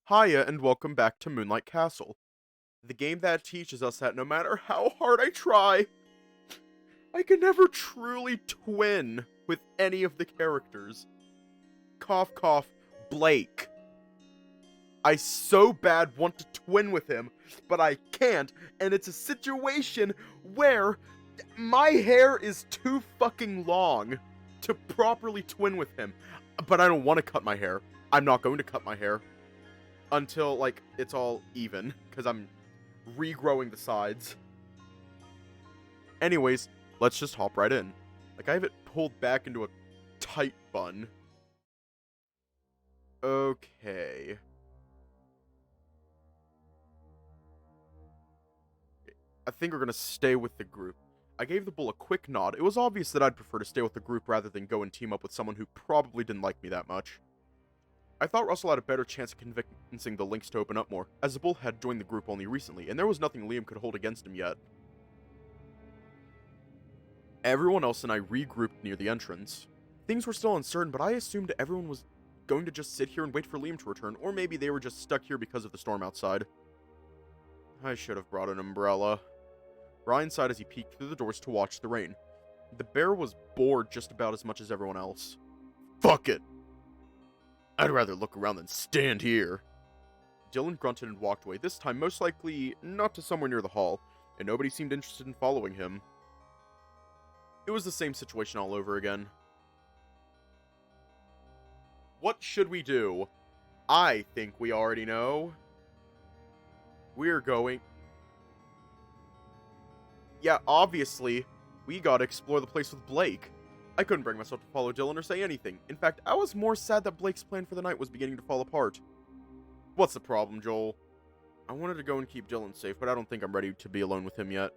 Hiya and welcome back to Moonlight Castle, the game that teaches us that no matter how hard I try, I can never truly twin with any of the characters. Cough cough, Blake. I so bad want to twin with him, but I can't, and it's a situation where my hair is too fucking long to properly twin with him. But I don't want to cut my hair. I'm not going to cut my hair until, like, it's all even, because I'm regrowing the sides. Anyways, let's just hop right in. Like, I have it pulled back into a tight bun. Okay. I think we're gonna stay with the group. I gave the bull a quick nod. It was obvious that I'd prefer to stay with the group rather than go and team up with someone who probably didn't like me that much. I thought Russell had a better chance of convincing the Lynx to open up more, as the bull had joined the group only recently, and there was nothing Liam could hold against him yet. Everyone else and I regrouped near the entrance. Things were still uncertain, but I assumed everyone was going to just sit here and wait for Liam to return, or maybe they were just stuck here because of the storm outside. I should have brought an umbrella. Ryan sighed as he peeked through the doors to watch the rain. The bear was bored just about as much as everyone else. Fuck it! I'd rather look around than stand here. Dylan grunted and walked away, this time most likely not to somewhere near the hall, and nobody seemed interested in following him. It was the same situation all over again. What should we do? I think we already know. We're going... Yeah, obviously, we gotta explore the place with Blake. I couldn't bring myself to follow Dylan or say anything. In fact, I was more sad that Blake's plan for the night was beginning to fall apart. What's the problem, Joel? I wanted to go and keep Dylan safe, but I don't think I'm ready to be alone with him yet.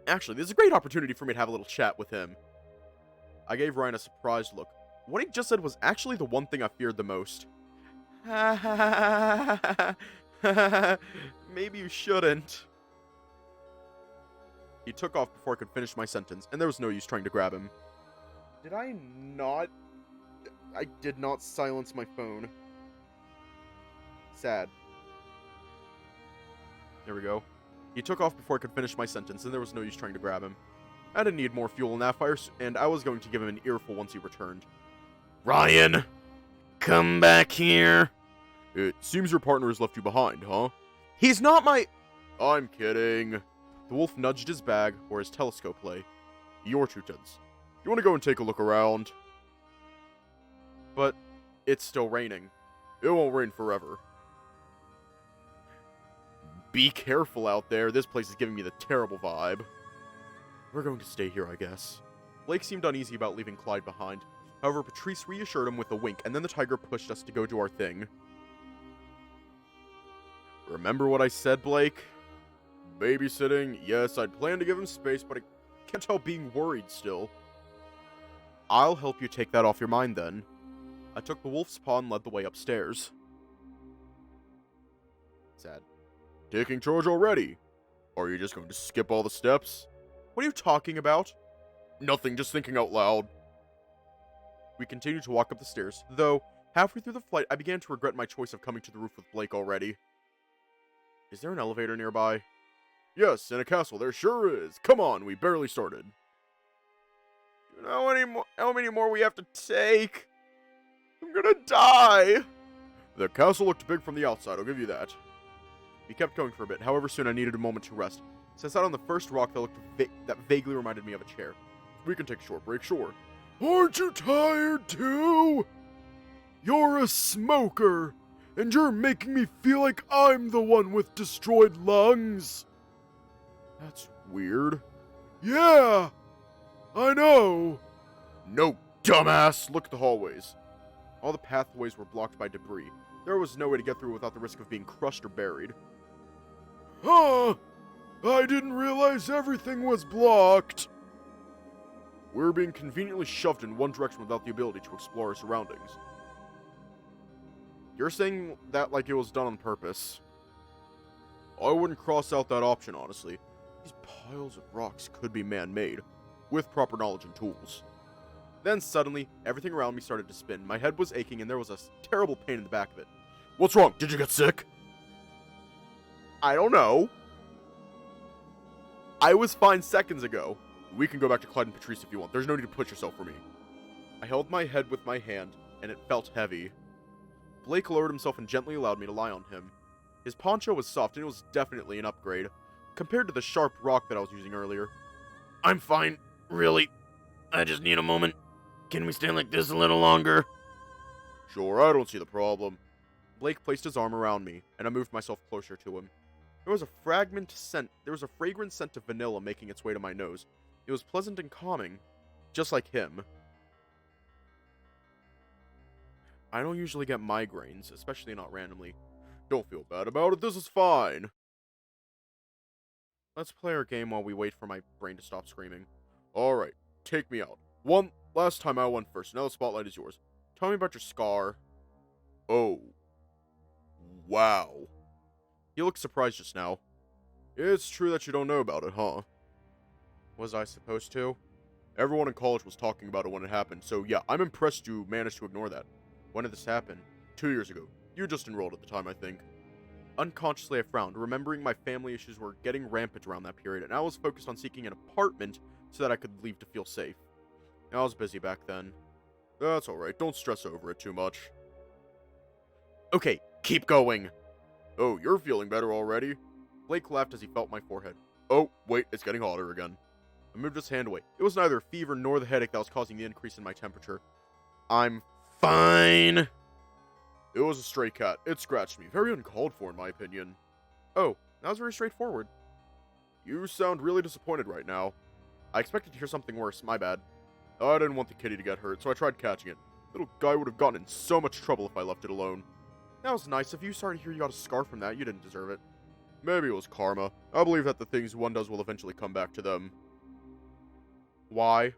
Actually, this is a great opportunity for me to have a little chat with him. I gave Ryan a surprised look. What he just said was actually the one thing I feared the most. Maybe you shouldn't. He took off before I could finish my sentence, and there was no use trying to grab him. Did I not? I did not silence my phone. Sad. There we go. He took off before I could finish my sentence, and there was no use trying to grab him. I didn't need more fuel in that fire, and I was going to give him an earful once he returned. Ryan! Come back here! It seems your partner has left you behind, huh? He's not my... I'm kidding. The wolf nudged his bag, or his telescope lay. Your 2 cents. You want to go and take a look around? But it's still raining. It won't rain forever. Be careful out there. This place is giving me the terrible vibe. We're going to stay here, I guess. Blake seemed uneasy about leaving Clyde behind. However, Patrice reassured him with a wink, and then the tiger pushed us to go do our thing. Remember what I said, Blake? Babysitting, yes, I'd planned to give him space, but I can't help being worried still. I'll help you take that off your mind, then. I took the wolf's paw and led the way upstairs. Sad. Taking charge already? Are you just going to skip all the steps? What are you talking about? Nothing, just thinking out loud. We continued to walk up the stairs, though halfway through the flight I began to regret my choice of coming to the roof with Blake already. Is there an elevator nearby? Yes, in a castle, there sure is. Come on, we barely started. Do you know how many more we have to take? I'm gonna die! The castle looked big from the outside, I'll give you that. We kept going for a bit, however soon I needed a moment to rest. So I sat on the first rock that vaguely reminded me of a chair. We can take a short break, sure. Aren't you tired, too? You're a smoker, and you're making me feel like I'm the one with destroyed lungs. That's weird. Yeah, I know. No, dumbass! Look at the hallways. All the pathways were blocked by debris. There was no way to get through without the risk of being crushed or buried. Huh! I didn't realize everything was blocked. We were being conveniently shoved in one direction without the ability to explore our surroundings. You're saying that like it was done on purpose. I wouldn't cross out that option, honestly. These piles of rocks could be man-made, with proper knowledge and tools. Then suddenly, everything around me started to spin. My head was aching and there was a terrible pain in the back of it. What's wrong? Did you get sick? I don't know. I was fine seconds ago. We can go back to Clyde and Patrice if you want. There's no need to push yourself for me. I held my head with my hand, and it felt heavy. Blake lowered himself and gently allowed me to lie on him. His poncho was soft, and it was definitely an upgrade, compared to the sharp rock that I was using earlier. I'm fine, really. I just need a moment. Can we stand like this a little longer? Sure, I don't see the problem. Blake placed his arm around me, and I moved myself closer to him. There was a fragrant scent of vanilla making its way to my nose. It was pleasant and calming, just like him. I don't usually get migraines, especially not randomly. Don't feel bad about it, this is fine. Let's play our game while we wait for my brain to stop screaming. Alright, take me out. Last time I won first, now the spotlight is yours. Tell me about your scar. Oh. Wow. You look surprised just now. It's true that you don't know about it, huh? Was I supposed to? Everyone in college was talking about it when it happened, so yeah, I'm impressed you managed to ignore that. When did this happen? 2 years ago. You just enrolled at the time, I think. Unconsciously, I frowned, remembering my family issues were getting rampant around that period, and I was focused on seeking an apartment so that I could leave to feel safe. I was busy back then. That's alright, don't stress over it too much. Okay, keep going. Oh, you're feeling better already? Blake laughed as he felt my forehead. Oh, wait, it's getting hotter again. I moved his hand away. It was neither fever nor the headache that was causing the increase in my temperature. I'm fine. It was a stray cat. It scratched me. Very uncalled for, in my opinion. Oh, that was very straightforward. You sound really disappointed right now. I expected to hear something worse. My bad. I didn't want the kitty to get hurt, so I tried catching it. Little guy would have gotten in so much trouble if I left it alone. That was nice of you. Sorry to hear you got a scar from that. You didn't deserve it. Maybe it was karma. I believe that the things one does will eventually come back to them. Why?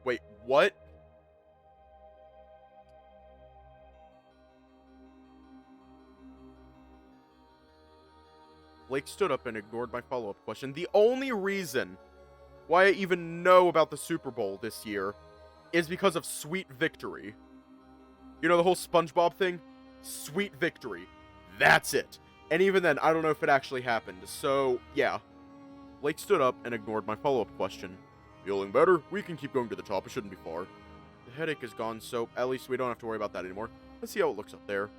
Wait, what? Blake stood up and ignored my follow-up question. The only reason why I even know about the Super Bowl this year is because of Sweet Victory. You know the whole SpongeBob thing? Sweet Victory. That's it. And even then, I don't know if it actually happened. So, yeah. Blake stood up and ignored my follow-up question. Feeling better? We can keep going to the top. It shouldn't be far. The headache is gone, so at least we don't have to worry about that anymore. Let's see how it looks up there.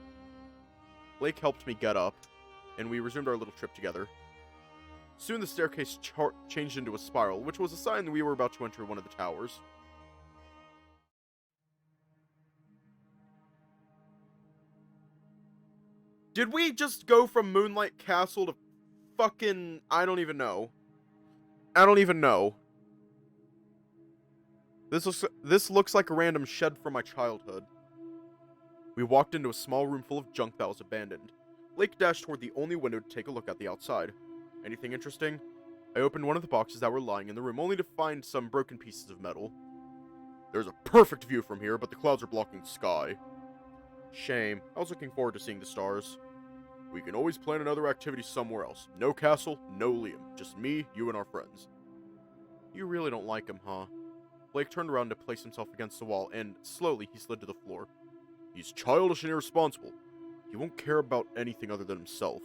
Blake helped me get up, and we resumed our little trip together. Soon the staircase changed into a spiral, which was a sign that we were about to enter one of the towers. Did we just go from Moonlight Castle to fucking... I don't even know. I don't even know. This looks like a random shed from my childhood. We walked into a small room full of junk that was abandoned. Blake dashed toward the only window to take a look at the outside. Anything interesting? I opened one of the boxes that were lying in the room, only to find some broken pieces of metal. There's a perfect view from here, but the clouds are blocking the sky. Shame. I was looking forward to seeing the stars. We can always plan another activity somewhere else. No castle, no Liam. Just me, you, and our friends. You really don't like him, huh? Blake turned around to place himself against the wall, and slowly he slid to the floor. He's childish and irresponsible. He won't care about anything other than himself.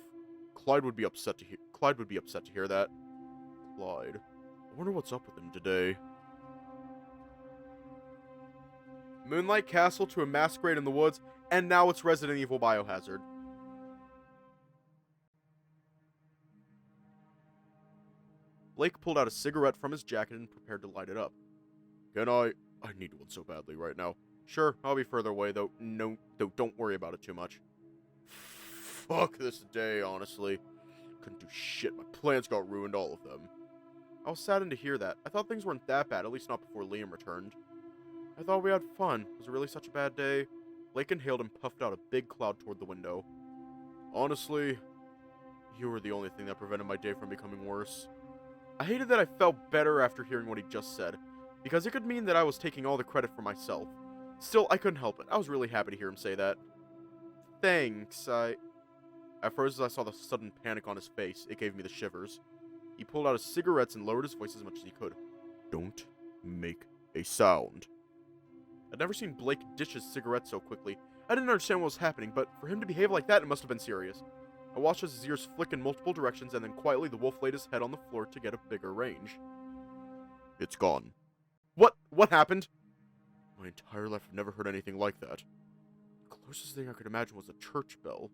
Clyde would be upset to hear that. Clyde. I wonder what's up with him today. Moonlight Castle to a masquerade in the woods, and now it's Resident Evil Biohazard. Blake pulled out a cigarette from his jacket and prepared to light it up. I need one so badly right now. Sure, I'll be further away, though don't worry about it too much. Fuck this day, honestly. Couldn't do shit, my plans got ruined, all of them. I was saddened to hear that. I thought things weren't that bad, at least not before Liam returned. I thought we had fun. Was it really such a bad day? Blake inhaled and puffed out a big cloud toward the window. Honestly, you were the only thing that prevented my day from becoming worse. I hated that I felt better after hearing what he just said, because it could mean that I was taking all the credit for myself. Still, I couldn't help it. I was really happy to hear him say that. Thanks, I froze as I saw the sudden panic on his face. It gave me the shivers. He pulled out his cigarettes and lowered his voice as much as he could. Don't make a sound. I'd never seen Blake ditch his cigarette so quickly. I didn't understand what was happening, but for him to behave like that, it must have been serious. I watched as his ears flick in multiple directions, and then quietly the wolf laid his head on the floor to get a bigger range. It's gone. What happened? My entire life I've never heard anything like that. The closest thing I could imagine was a church bell,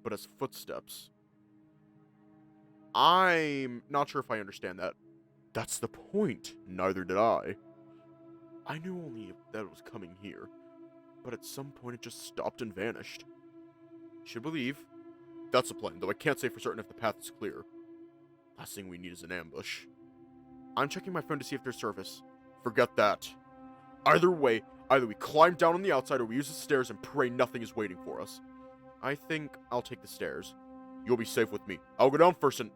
but as footsteps. I'm not sure if I understand that. That's the point. Neither did I. I knew only that it was coming here, but at some point it just stopped and vanished. Should we leave? That's the plan, though I can't say for certain if the path is clear. Last thing we need is an ambush. I'm checking my phone to see if there's service. Forget that. Either way, either we climb down on the outside or we use the stairs and pray nothing is waiting for us. I think I'll take the stairs. You'll be safe with me. I'll go down first and...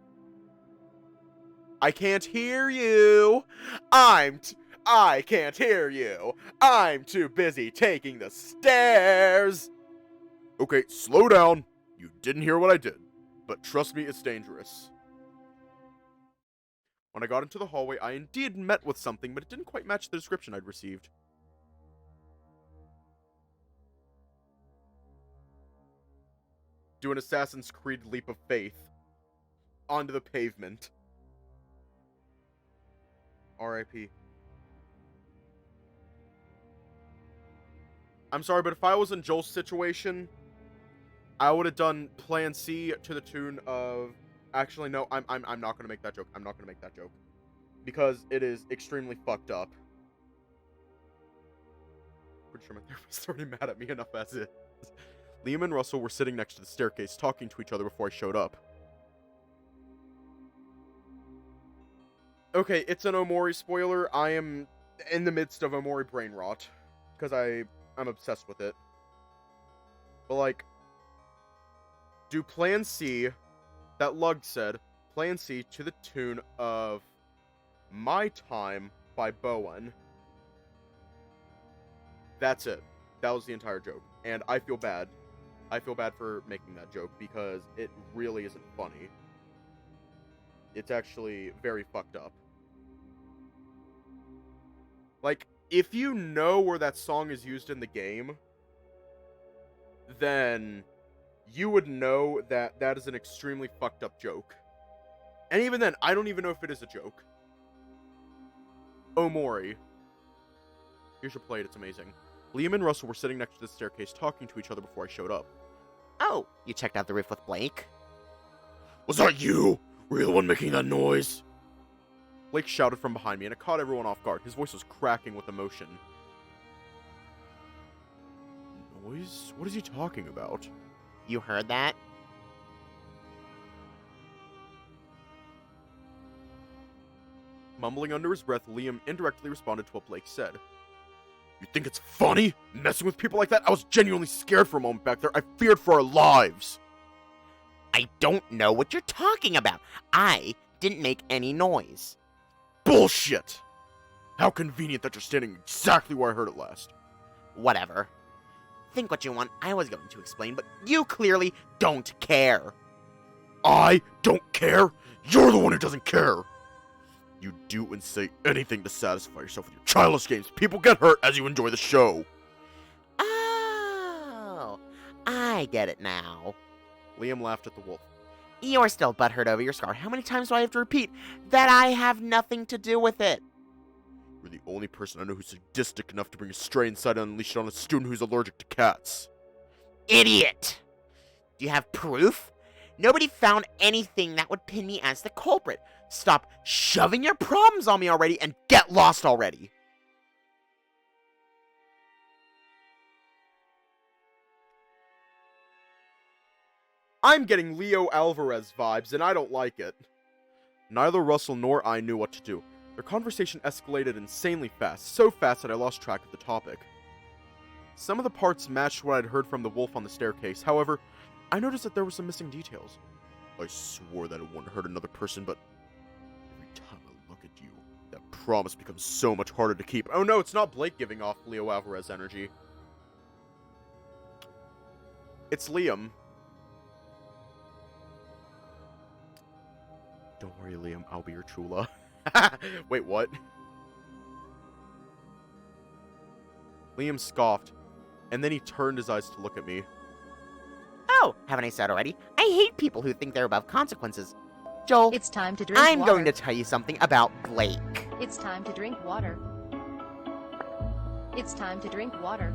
I can't hear you! I can't hear you! I'm too busy taking the stairs! Okay, slow down. You didn't hear what I did, but trust me, it's dangerous. When I got into the hallway, I indeed met with something, but it didn't quite match the description I'd received. Do an Assassin's Creed leap of faith. Onto the pavement. R.I.P. I'm sorry, but if I was in Joel's situation, I would have done Plan C to the tune of... Actually, no, I'm not gonna make that joke. I'm not gonna make that joke. Because it is extremely fucked up. Pretty sure my therapist is already mad at me enough as is. Liam and Russell were sitting next to the staircase, talking to each other before I showed up. Okay, it's an Omori spoiler. I am in the midst of Omori brain rot. Because I'm obsessed with it. But, like... Do Plan C... That Lug said, Plan C to the tune of My Time by Bowen. That's it. That was the entire joke. And I feel bad. I feel bad for making that joke because it really isn't funny. It's actually very fucked up. Like, if you know where that song is used in the game, then... you would know that that is an extremely fucked up joke. And even then, I don't even know if it is a joke. Omori. You should play it, it's amazing. Liam and Russell were sitting next to the staircase talking to each other before I showed up. Oh, you checked out the roof with Blake? Was that you? Were you the one making that noise? Blake shouted from behind me and it caught everyone off guard. His voice was cracking with emotion. Noise? What is he talking about? You heard that? Mumbling under his breath, Liam indirectly responded to what Blake said. You think it's funny? Messing with people like that? I was genuinely scared for a moment back there. I feared for our lives. I don't know what you're talking about. I didn't make any noise. Bullshit! How convenient that you're standing exactly where I heard it last. Whatever. Think what you want. I was going to explain, but you clearly don't care. I don't care? You're the one who doesn't care! You do and say anything to satisfy yourself with your childish games. People get hurt as you enjoy the show. Oh, I get it now. Liam laughed at the wolf. You're still butthurt over your scar. How many times do I have to repeat that I have nothing to do with it? You're the only person I know who's sadistic enough to bring a stray inside and unleash it on a student who's allergic to cats. Idiot! Do you have proof? Nobody found anything that would pin me as the culprit. Stop shoving your problems on me already and get lost already. I'm getting Leo Alvarez vibes, and I don't like it. Neither Russell nor I knew what to do. Their conversation escalated insanely fast, so fast that I lost track of the topic. Some of the parts matched what I'd heard from the wolf on the staircase, however, I noticed that there were some missing details. I swore that it wouldn't hurt another person, but every time I look at you, that promise becomes so much harder to keep. Oh no, it's not Blake giving off Leo Alvarez energy. It's Liam. Don't worry, Liam, I'll be your Chula. Wait, what? Liam scoffed, and then he turned his eyes to look at me. Oh, haven't I said already? I hate people who think they're above consequences. Joel, It's time to drink I'm water. going to tell you something about Blake. It's time to drink water. It's time to drink water.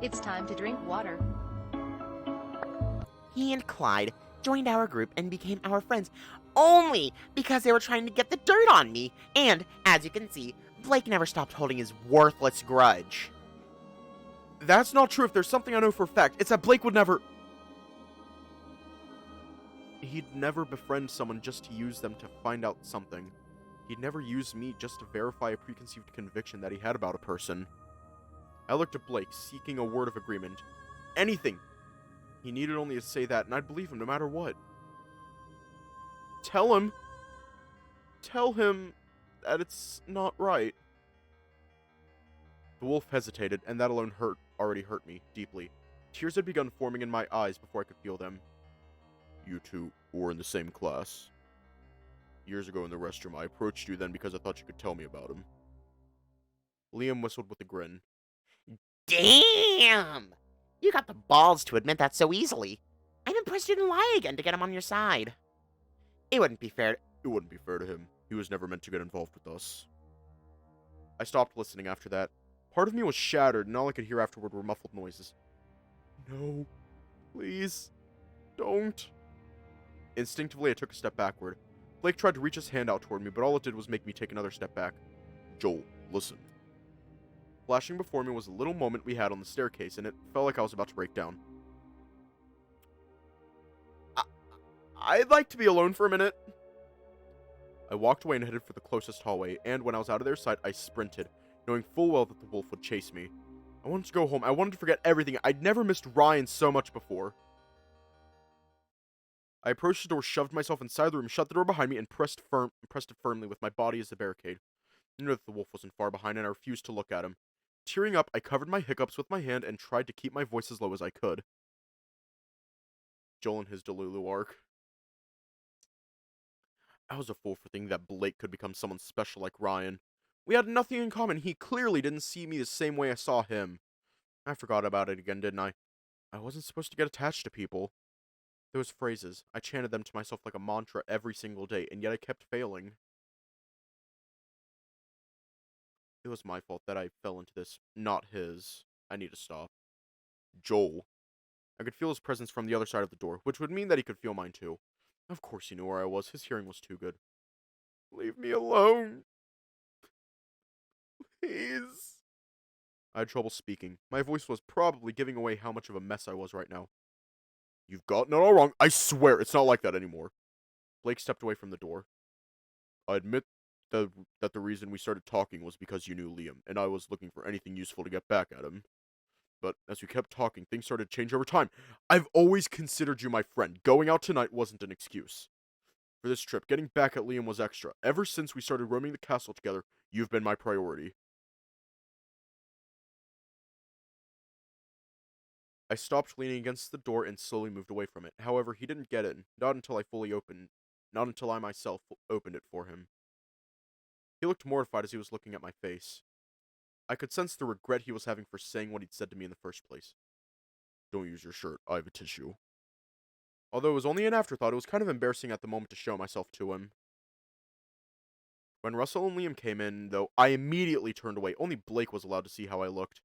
It's time to drink water. He and Clyde joined our group and became our friends only because they were trying to get the dirt on me. And, as you can see, Blake never stopped holding his worthless grudge. That's not true. If there's something I know for a fact, it's that Blake would never... He'd never befriend someone just to use them to find out something. He'd never use me just to verify a preconceived conviction that he had about a person. I looked at Blake, seeking a word of agreement. Anything. He needed only to say that, and I'd believe him no matter what. Tell him that it's not right. The wolf hesitated, and that alone already hurt me deeply. Tears had begun forming in my eyes before I could feel them. You two were in the same class. Years ago in the restroom, I approached you then because I thought you could tell me about him. Liam whistled with a grin. Damn! You got the balls to admit that so easily. I'm impressed you didn't lie again to get him on your side. It wouldn't be fair to him. He was never meant to get involved with us. I stopped listening after that. Part of me was shattered, and all I could hear afterward were muffled noises. No. Please. Don't. Instinctively, I took a step backward. Blake tried to reach his hand out toward me, but all it did was make me take another step back. Joel, listen. Flashing before me was a little moment we had on the staircase, and it felt like I was about to break down. I'd like to be alone for a minute. I walked away and headed for the closest hallway, and when I was out of their sight, I sprinted, knowing full well that the wolf would chase me. I wanted to go home. I wanted to forget everything. I'd never missed Ryan so much before. I approached the door, shoved myself inside the room, shut the door behind me, and pressed it firmly with my body as a barricade. I knew that the wolf wasn't far behind, and I refused to look at him. Tearing up, I covered my hiccups with my hand and tried to keep my voice as low as I could. Joel and his Delulu arc. I was a fool for thinking that Blake could become someone special like Ryan. We had nothing in common. He clearly didn't see me the same way I saw him. I forgot about it again, didn't I? I wasn't supposed to get attached to people. Those phrases, I chanted them to myself like a mantra every single day, and yet I kept failing. It was my fault that I fell into this, not his. I need to stop. Joel. I could feel his presence from the other side of the door, which would mean that he could feel mine too. Of course he knew where I was. His hearing was too good. Leave me alone. Please. I had trouble speaking. My voice was probably giving away how much of a mess I was right now. You've gotten it all wrong. I swear it's not like that anymore. Blake stepped away from the door. I admit that the reason we started talking was because you knew Liam, and I was looking for anything useful to get back at him. But as we kept talking, things started to change over time. I've always considered you my friend. Going out tonight wasn't an excuse. For this trip, getting back at Liam was extra. Ever since we started roaming the castle together, you've been my priority. I stopped leaning against the door and slowly moved away from it. However, he didn't get in, not until I myself opened it for him. He looked mortified as he was looking at my face. I could sense the regret he was having for saying what he'd said to me in the first place. Don't use your shirt, I have a tissue. Although it was only an afterthought, it was kind of embarrassing at the moment to show myself to him. When Russell and Liam came in, though, I immediately turned away. Only Blake was allowed to see how I looked.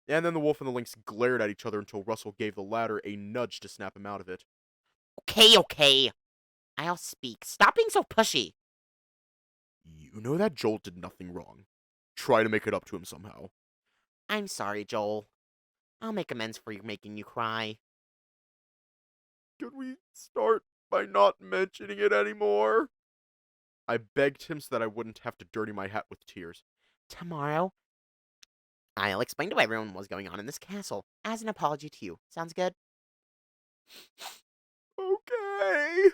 And then the wolf and the lynx glared at each other until Russell gave the latter a nudge to snap him out of it. Okay. I'll speak. Stop being so pushy. You know that Joel did nothing wrong. Try to make it up to him somehow. I'm sorry, Joel. I'll make amends for making you cry. Could we start by not mentioning it anymore? I begged him so that I wouldn't have to dirty my hat with tears. Tomorrow, I'll explain to everyone what's going on in this castle as an apology to you. Sounds good? Okay.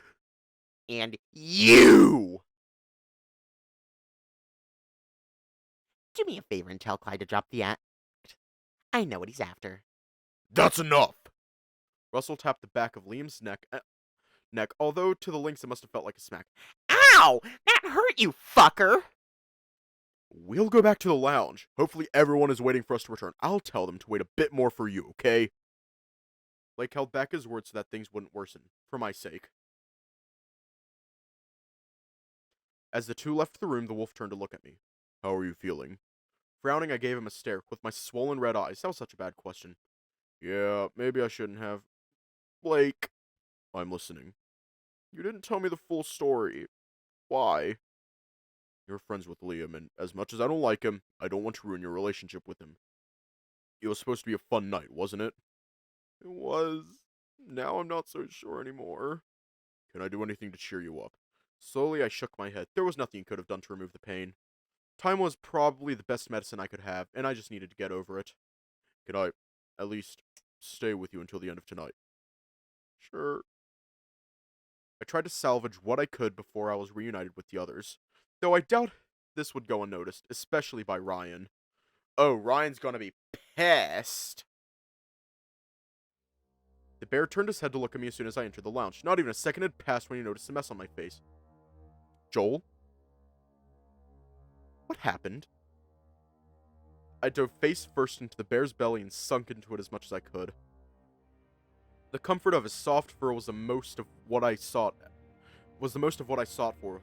And you! Do me a favor and tell Clyde to drop the act. I know what he's after. That's enough! Russell tapped the back of Liam's neck, although to the lynx it must have felt like a smack. Ow! That hurt, you fucker! We'll go back to the lounge. Hopefully everyone is waiting for us to return. I'll tell them to wait a bit more for you, okay? Blake held back his words so that things wouldn't worsen, for my sake. As the two left the room, the wolf turned to look at me. How are you feeling? Frowning, I gave him a stare, with my swollen red eyes. That was such a bad question. Yeah, maybe I shouldn't have. Blake. I'm listening. You didn't tell me the full story. Why? You're friends with Liam, and as much as I don't like him, I don't want to ruin your relationship with him. It was supposed to be a fun night, wasn't it? It was. Now I'm not so sure anymore. Can I do anything to cheer you up? Slowly, I shook my head. There was nothing you could have done to remove the pain. Time was probably the best medicine I could have, and I just needed to get over it. Can I, at least, stay with you until the end of tonight? Sure. I tried to salvage what I could before I was reunited with the others, though I doubt this would go unnoticed, especially by Ryan. Oh, Ryan's gonna be pissed. The bear turned his head to look at me as soon as I entered the lounge. Not even a second had passed when he noticed the mess on my face. Joel? What happened? I dove face first into the bear's belly and sunk into it as much as I could. The comfort of his soft fur was the most of what I sought for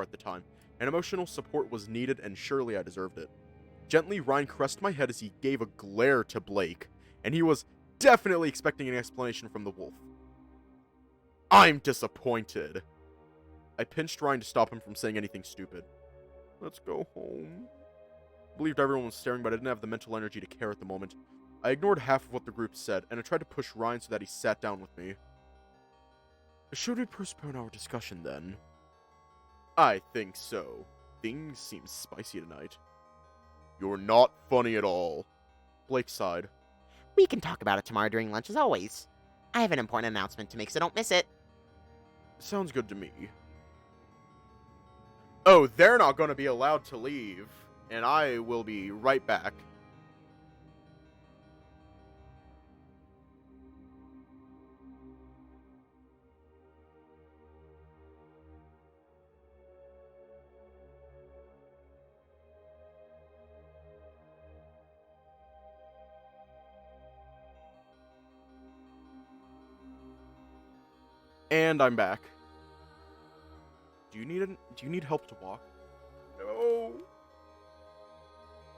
at the time, and emotional support was needed, and surely I deserved it. Gently, Ryan caressed my head as he gave a glare to Blake, and he was definitely expecting an explanation from the wolf. I'm disappointed. I pinched Ryan to stop him from saying anything stupid. Let's go home. I believed everyone was staring, but I didn't have the mental energy to care at the moment. I ignored half of what the group said, and I tried to push Ryan so that he sat down with me. Should we postpone our discussion then? I think so. Things seem spicy tonight. You're not funny at all. Blake sighed. We can talk about it tomorrow during lunch as always. I have an important announcement to make, so don't miss it. Sounds good to me. Oh, they're not going to be allowed to leave, and I will be right back. And I'm back. Do you need help to walk? No.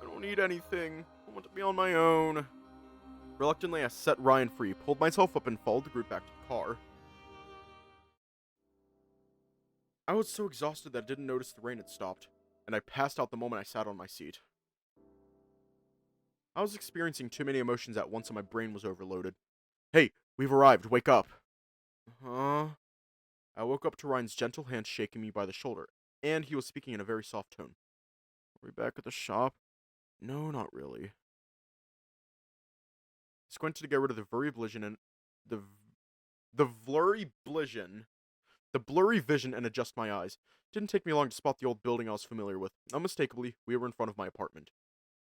I don't need anything. I want to be on my own. Reluctantly, I set Ryan free, pulled myself up, and followed the group back to the car. I was so exhausted that I didn't notice the rain had stopped, and I passed out the moment I sat on my seat. I was experiencing too many emotions at once and my brain was overloaded. Hey, we've arrived. Wake up. Huh? I woke up to Ryan's gentle hand shaking me by the shoulder, and he was speaking in a very soft tone. Are we back at the shop? No, not really. I squinted to get rid of the blurry vision and the blurry vision and adjust my eyes. Didn't take me long to spot the old building I was familiar with. Unmistakably, we were in front of my apartment.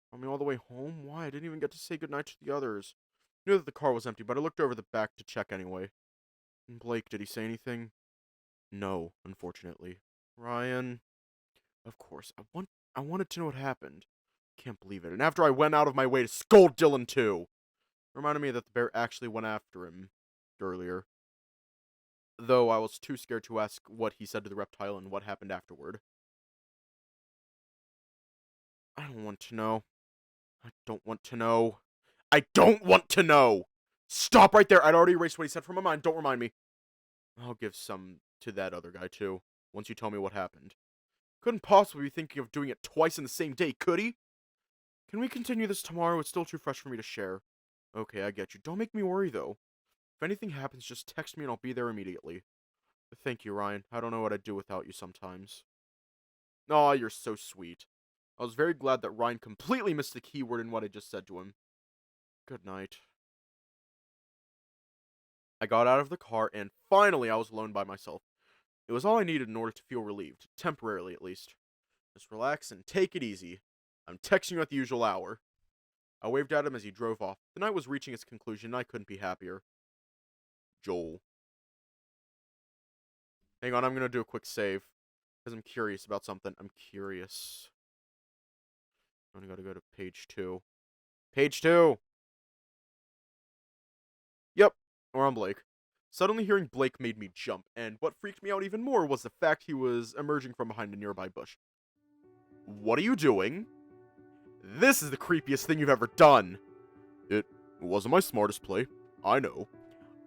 Brought me all the way home? Why? I didn't even get to say goodnight to the others. I knew that the car was empty, but I looked over the back to check anyway. And Blake, did he say anything? No, unfortunately. Ryan. Of course. I wanted to know what happened. Can't believe it. And after I went out of my way to scold Dylan too. Reminded me that the bear actually went after him earlier. Though I was too scared to ask what he said to the reptile and what happened afterward. I don't want to know. I don't want to know. I don't want to know! Stop right there! I'd already erased what he said from my mind. Don't remind me. I'll give some to that other guy, too, once you tell me what happened. Couldn't possibly be thinking of doing it twice in the same day, could he? Can we continue this tomorrow? It's still too fresh for me to share. Okay, I get you. Don't make me worry, though. If anything happens, just text me and I'll be there immediately. Thank you, Ryan. I don't know what I'd do without you sometimes. Aw, you're so sweet. I was very glad that Ryan completely missed the key word in what I just said to him. Good night. I got out of the car, and finally I was alone by myself. It was all I needed in order to feel relieved, temporarily at least. Just relax and take it easy. I'm texting you at the usual hour. I waved at him as he drove off. The night was reaching its conclusion, and I couldn't be happier. Joel. Hang on, I'm gonna do a quick save. Because I'm curious about something. I'm curious. I gotta go to page 2. Page 2! Yep, we're on Blake. Suddenly hearing Blake made me jump, and what freaked me out even more was the fact he was emerging from behind a nearby bush. What are you doing? This is the creepiest thing you've ever done! It wasn't my smartest play, I know.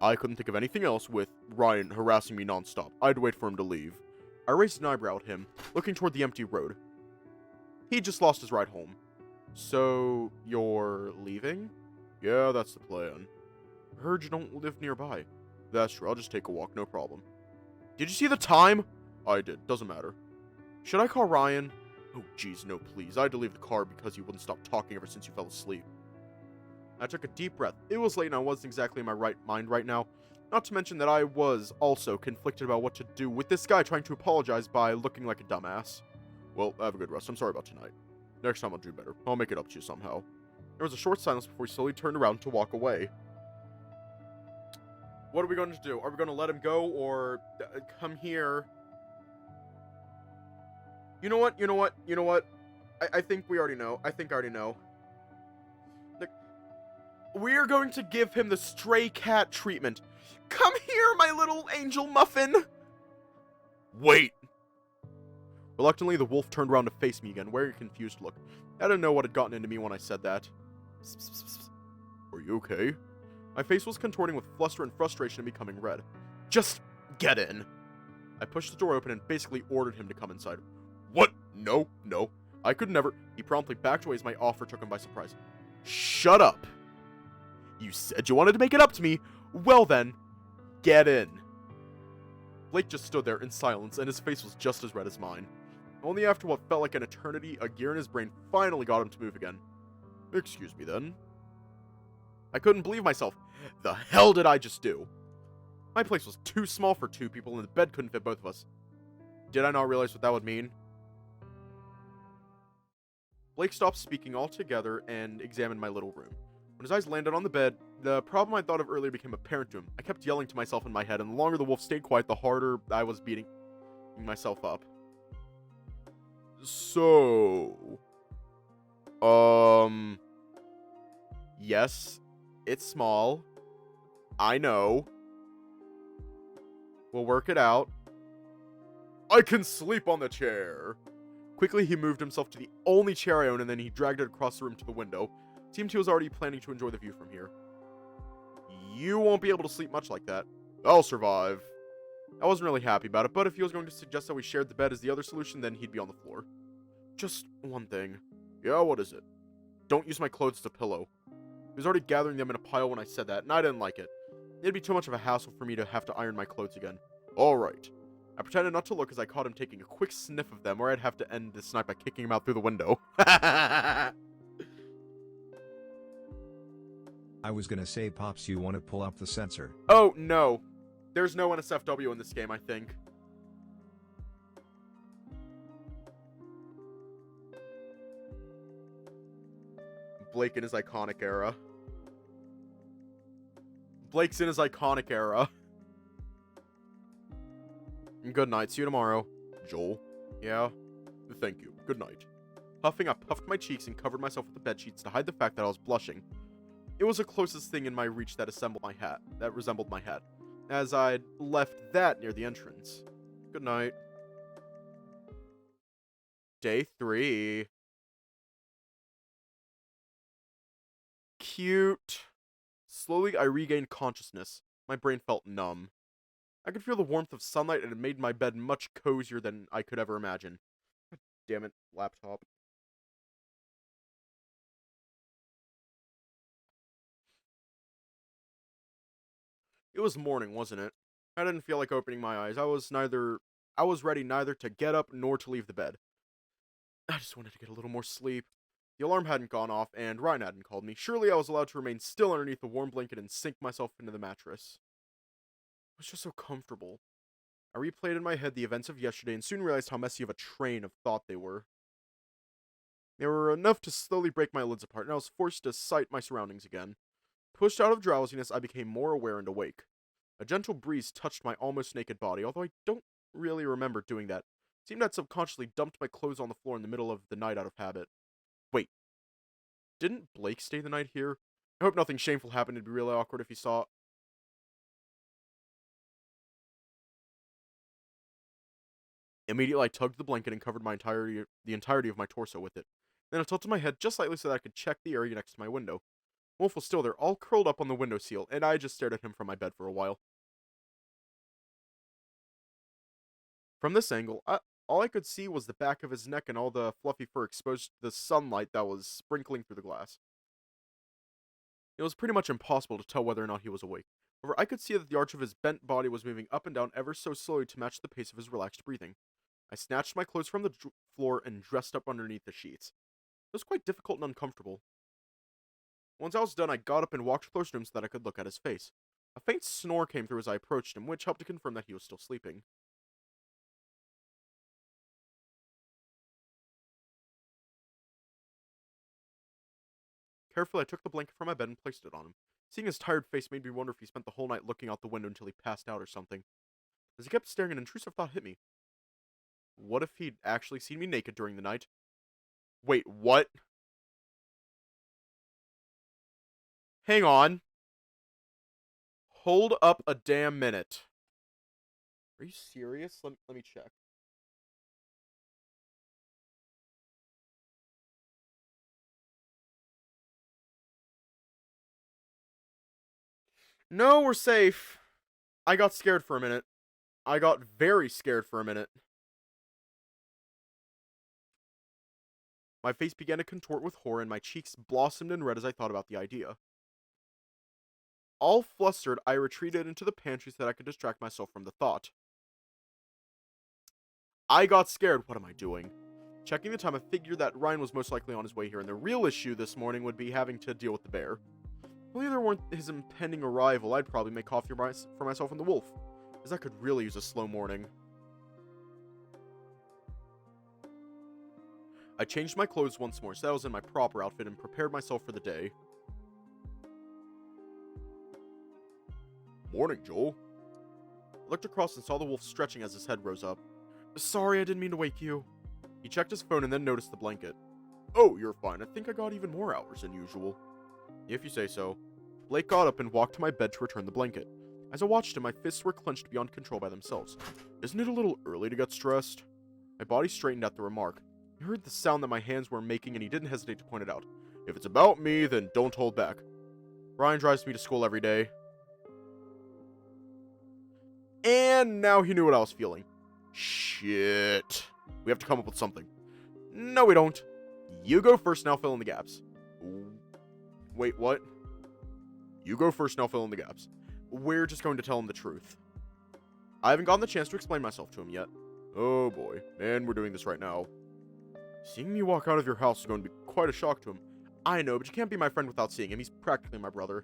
I couldn't think of anything else with Ryan harassing me nonstop. I'd wait for him to leave. I raised an eyebrow at him, looking toward the empty road. He just lost his ride home. So, you're leaving? Yeah, that's the plan. Heard you don't live nearby. That's true, I'll just take a walk, no problem. Did you see the time? I did, doesn't matter. Should I call Ryan? Oh jeez, no please. I had to leave the car because you wouldn't stop talking ever since you fell asleep. I took a deep breath. It was late and I wasn't exactly in my right mind right now. Not to mention that I was also conflicted about what to do with this guy trying to apologize by looking like a dumbass. Well, have a good rest. I'm sorry about tonight. Next time I'll do better. I'll make it up to you somehow. There was a short silence before he slowly turned around to walk away. What are we going to do? Are we going to let him go or come here? You know what? I think we already know. I already know. We're going to give him the stray cat treatment. Come here, my little angel muffin! Wait! Reluctantly, the wolf turned around to face me again, wearing a confused look. I didn't know what had gotten into me when I said that. Psst, psst, psst, psst. Are you okay? My face was contorting with fluster and frustration and becoming red. Just get in. I pushed the door open and basically ordered him to come inside. What? No. I could never. He promptly backed away as my offer took him by surprise. Shut up! You said you wanted to make it up to me. Well then, get in. Blake just stood there in silence, and his face was just as red as mine. Only after what felt like an eternity, a gear in his brain finally got him to move again. Excuse me then. I couldn't believe myself. The hell did I just do? My place was too small for 2 people, and the bed couldn't fit both of us. Did I not realize what that would mean? Blake stopped speaking altogether and examined my little room. When his eyes landed on the bed, the problem I thought of earlier became apparent to him. I kept yelling to myself in my head, and the longer the wolf stayed quiet, the harder I was beating myself up. So... Yes, it's small. I know. We'll work it out. I can sleep on the chair. Quickly, he moved himself to the only chair I own, and then he dragged it across the room to the window. Seemed he was already planning to enjoy the view from here. You won't be able to sleep much like that. I'll survive. I wasn't really happy about it, but if he was going to suggest that we shared the bed as the other solution, then he'd be on the floor. Just one thing. Yeah, what is it? Don't use my clothes as a pillow. He was already gathering them in a pile when I said that, and I didn't like it. It'd be too much of a hassle for me to have to iron my clothes again. Alright. I pretended not to look as I caught him taking a quick sniff of them, or I'd have to end this night by kicking him out through the window. I was gonna say, Pops, you want to pull up the sensor? Oh, no. There's no NSFW in this game, I think. Blake in his iconic era. Blake's in his iconic era. Good night. See you tomorrow. Joel. Yeah? Thank you. Good night. Huffing, I puffed my cheeks and covered myself with the bedsheets to hide the fact that I was blushing. It was the closest thing in my reach that resembled my hat, as I'd left that near the entrance. Good night. Day 3. Cute. Slowly, I regained consciousness. My brain felt numb. I could feel the warmth of sunlight, and it made my bed much cozier than I could ever imagine. God damn it, laptop. It was morning, wasn't it? I didn't feel like opening my eyes. I was ready neither to get up nor to leave the bed. I just wanted to get a little more sleep. The alarm hadn't gone off, and Ryan hadn't called me. Surely I was allowed to remain still underneath the warm blanket and sink myself into the mattress. It was just so comfortable. I replayed in my head the events of yesterday and soon realized how messy of a train of thought they were. They were enough to slowly break my lids apart, and I was forced to sight my surroundings again. Pushed out of drowsiness, I became more aware and awake. A gentle breeze touched my almost naked body, although I don't really remember doing that. It seemed I'd subconsciously dumped my clothes on the floor in the middle of the night out of habit. Wait, Didn't Blake stay the night here? I hope nothing shameful happened. It'd be really awkward if he saw. Immediately, I tugged the blanket and covered the entirety of my torso with it. Then I tilted my head just slightly so that I could check the area next to my window. Wolf was still there, all curled up on the windowsill, and I just stared at him from my bed for a while. From this angle, all I could see was the back of his neck and all the fluffy fur exposed to the sunlight that was sprinkling through the glass. It was pretty much impossible to tell whether or not he was awake. However, I could see that the arch of his bent body was moving up and down ever so slowly to match the pace of his relaxed breathing. I snatched my clothes from the floor and dressed up underneath the sheets. It was quite difficult and uncomfortable. Once I was done, I got up and walked closer to him so that I could look at his face. A faint snore came through as I approached him, which helped to confirm that he was still sleeping. Carefully, I took the blanket from my bed and placed it on him. Seeing his tired face made me wonder if he spent the whole night looking out the window until he passed out or something. As he kept staring, an intrusive thought hit me. What if he'd actually seen me naked during the night? Wait, what? Hang on. Hold up a damn minute. Are you serious? Let me check. No, we're safe. I got scared for a minute. I got very scared for a minute. My face began to contort with horror and my cheeks blossomed in red as I thought about the idea. All flustered, I retreated into the pantry so that I could distract myself from the thought. I got scared. What am I doing? Checking the time, I figured that Ryan was most likely on his way here, and the real issue this morning would be having to deal with the bear. If only there weren't his impending arrival, I'd probably make coffee for myself and the wolf, as I could really use a slow morning. I changed my clothes once more, so that I was in my proper outfit, and prepared myself for the day. Morning, Joel. I looked across and saw the wolf stretching as his head rose up. Sorry, I didn't mean to wake you. He checked his phone and then noticed the blanket. Oh, you're fine. I think I got even more hours than usual. If you say so. Blake got up and walked to my bed to return the blanket. As I watched him, my fists were clenched beyond control by themselves. Isn't it a little early to get stressed? My body straightened at the remark. He heard the sound that my hands were making and he didn't hesitate to point it out. If it's about me, then don't hold back. Ryan drives me to school every day. And now he knew what I was feeling. Shit. We have to come up with something. No, we don't. You go first, now fill in the gaps. Wait, what? You go first, now fill in the gaps. We're just going to tell him the truth. I haven't gotten the chance to explain myself to him yet. Oh boy, and we're doing this right now. Seeing me walk out of your house is going to be quite a shock to him. I know, but you can't be my friend without seeing him. He's practically my brother.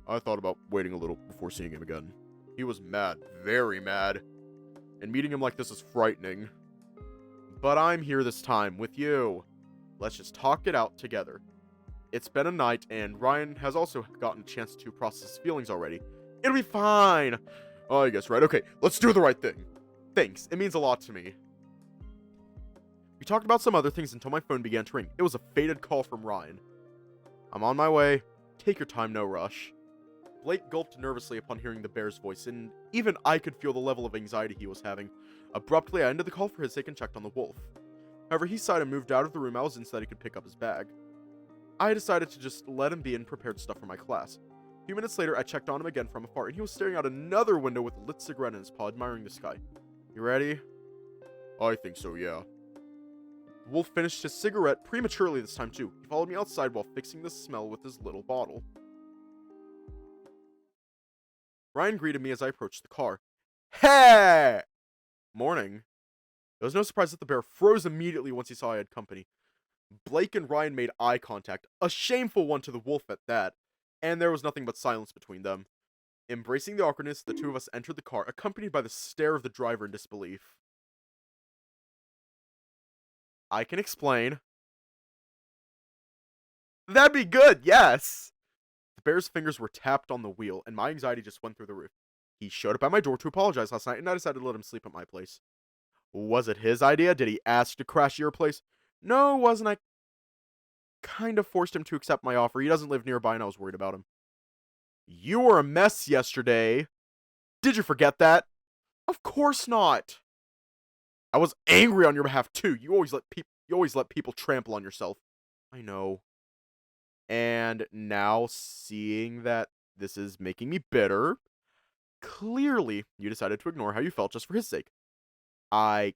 I thought about waiting a little before seeing him again. He was mad, very mad. And meeting him like this is frightening. But I'm here this time, with you. Let's just talk it out together. It's been a night, and Ryan has also gotten a chance to process his feelings already. It'll be fine! Oh, I guess right. Okay, let's do the right thing. Thanks, it means a lot to me. We talked about some other things until my phone began to ring. It was a fated call from Ryan. I'm on my way. Take your time, no rush. Blake gulped nervously upon hearing the bear's voice, and even I could feel the level of anxiety he was having. Abruptly, I ended the call for his sake and checked on the wolf. However, he sighed and moved out of the room I was in so that he could pick up his bag. I decided to just let him be and prepared stuff for my class. A few minutes later, I checked on him again from afar, and he was staring out another window with a lit cigarette in his paw, admiring the sky. You ready? I think so, yeah. The wolf finished his cigarette prematurely this time, too. He followed me outside while fixing the smell with his little bottle. Ryan greeted me as I approached the car. Hey! Morning. There was no surprise that the bear froze immediately once he saw I had company. Blake and Ryan made eye contact, a shameful one to the wolf at that, and there was nothing but silence between them. Embracing the awkwardness, the two of us entered the car, accompanied by the stare of the driver in disbelief. I can explain. That'd be good, yes! The bear's fingers were tapped on the wheel, and my anxiety just went through the roof. He showed up at my door to apologize last night, and I decided to let him sleep at my place. Was it his idea? Did he ask to crash at your place? No, wasn't I kind of forced him to accept my offer. He doesn't live nearby and I was worried about him. You were a mess yesterday. Did you forget that? Of course not. I was angry on your behalf too. You always let people trample on yourself. I know. And now seeing that this is making me bitter, clearly you decided to ignore how you felt just for his sake. I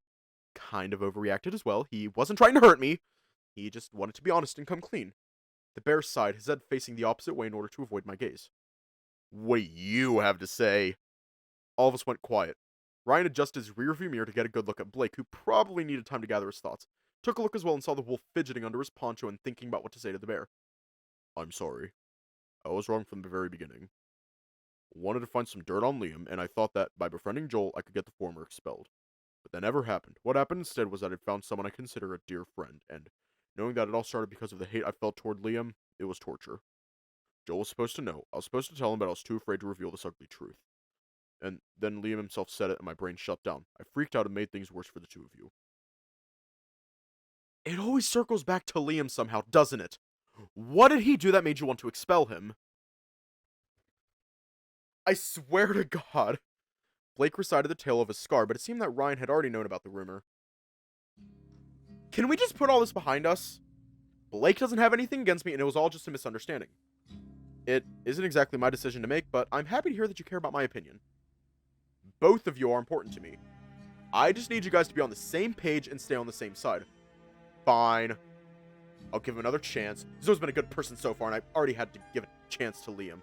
kind of overreacted as well. He wasn't trying to hurt me. He just wanted to be honest and come clean. The bear sighed, his head facing the opposite way in order to avoid my gaze. What do you have to say? All of us went quiet. Ryan adjusted his rearview mirror to get a good look at Blake, who probably needed time to gather his thoughts. Took a look as well and saw the wolf fidgeting under his poncho and thinking about what to say to the bear. I'm sorry. I was wrong from the very beginning. Wanted to find some dirt on Liam, and I thought that by befriending Joel, I could get the former expelled. But that never happened. What happened instead was that I found someone I consider a dear friend, and knowing that it all started because of the hate I felt toward Liam, it was torture. Joel was supposed to know. I was supposed to tell him, but I was too afraid to reveal this ugly truth. And then Liam himself said it, and my brain shut down. I freaked out and made things worse for the two of you. It always circles back to Liam somehow, doesn't it? What did he do that made you want to expel him? I swear to God. Blake recited the tale of his scar, but it seemed that Ryan had already known about the rumor. Can we just put all this behind us? Blake doesn't have anything against me, and it was all just a misunderstanding. It isn't exactly my decision to make, but I'm happy to hear that you care about my opinion. Both of you are important to me. I just need you guys to be on the same page and stay on the same side. Fine. I'll give him another chance. Zoe's been a good person so far, and I've already had to give a chance to Liam,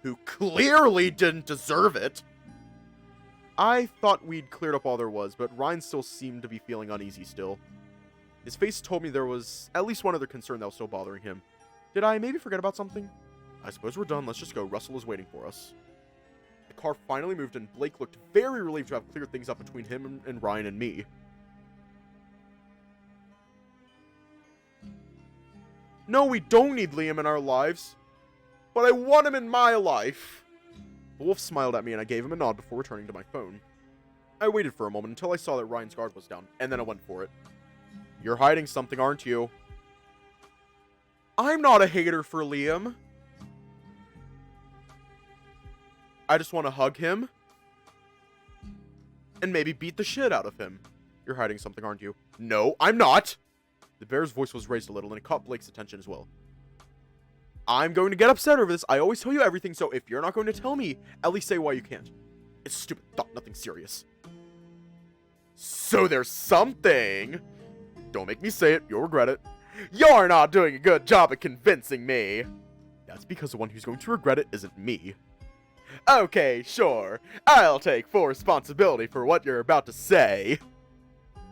who clearly didn't deserve it. I thought we'd cleared up all there was, but Ryan still seemed to be feeling uneasy still. His face told me there was at least one other concern that was still bothering him. Did I maybe forget about something? I suppose we're done. Let's just go. Russell is waiting for us. The car finally moved, and Blake looked very relieved to have cleared things up between him and Ryan and me. No, we don't need Liam in our lives. But I want him in my life. The wolf smiled at me, and I gave him a nod before returning to my phone. I waited for a moment until I saw that Ryan's guard was down, and then I went for it. You're hiding something, aren't you? I'm not a hater for Liam. I just want to hug him. And maybe beat the shit out of him. You're hiding something, aren't you? No, I'm not. The bear's voice was raised a little, and it caught Blake's attention as well. I'm going to get upset over this. I always tell you everything, so if you're not going to tell me, at least say why you can't. It's a stupid thought, nothing serious. So there's something. Don't make me say it, you'll regret it. You're not doing a good job at convincing me. That's because the one who's going to regret it isn't me. Okay, sure. I'll take full responsibility for what you're about to say.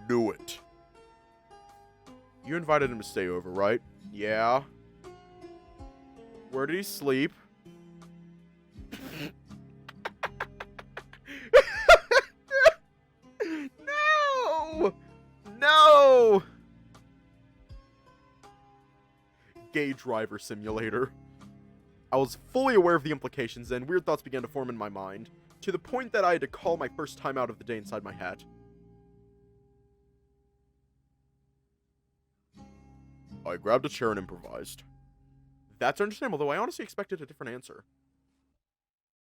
Knew it. You invited him to stay over, right? Yeah. Where did he sleep? No! No! Gay driver simulator. I was fully aware of the implications, and weird thoughts began to form in my mind, to the point that I had to call my first time out of the day inside my hat. I grabbed a chair and improvised. That's understandable, though I honestly expected a different answer.